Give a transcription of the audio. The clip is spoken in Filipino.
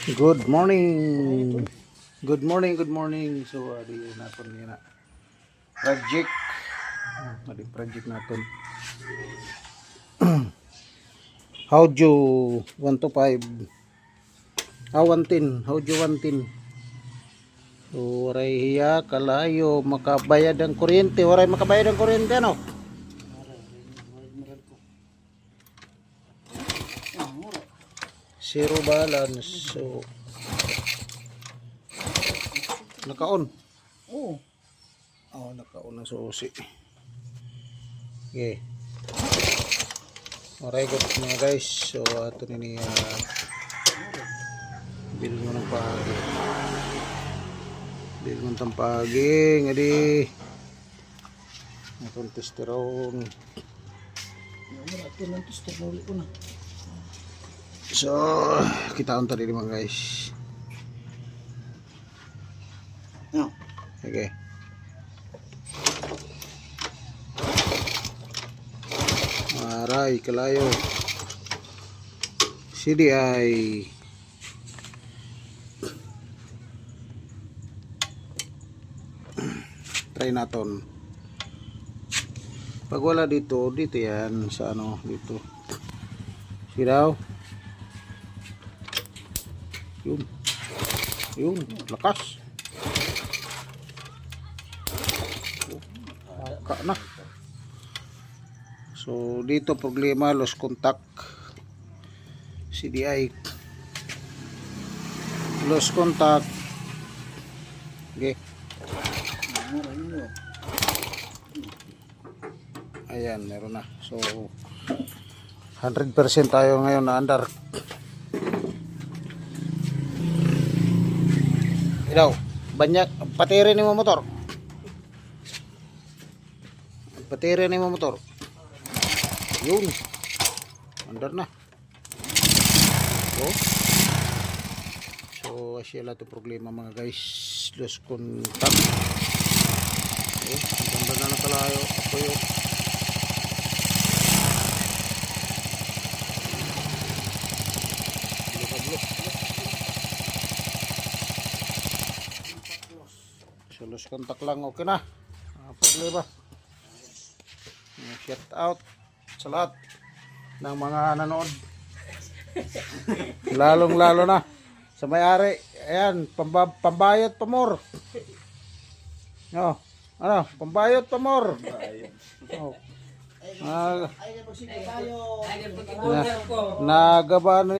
Good morning. Good morning, good morning. So, di natin yun na. Project. Di project natin. How do you 1 to 5? 110. How do you 110? So, waray hiya, kalayo, makabayad ang kuryente. Waray makabayad ang kuryente, ano? Zero balance. So, naka-on. Oo. Naka-on ang susi. Okay. Alright mga guys. So, ito nini bil mo ng pagi. Bil mo ng pagi. Ngadi. Itong testosterone. Ito ng testosterone ko na. So, kita on tadi mga guys. No. Okay. Aray, kalayo. CDI. Try natin. Pag wala dito yan sa ano dito. Siraw. Yun, lakas. Na. So dito problema, lost contact. CDI. Lost contact. Okay. Ayan, meron na. So 100% tayo ngayon na andar. Ilaw, banyak patiri ni mo motor. Patiri ni mo motor. Yun. Andar na. So asya lang ito problema mga guys. Lost contact. Ang ganda na nakalayo. Ako yun. So lost contact lang. Okay na. Problema. Shout out sa lahat ng mga nanood. Lalong lalo na sa may-ari. Ayan, pambayot pa more. No, ano, pambayot pa more. Oh. Nagaba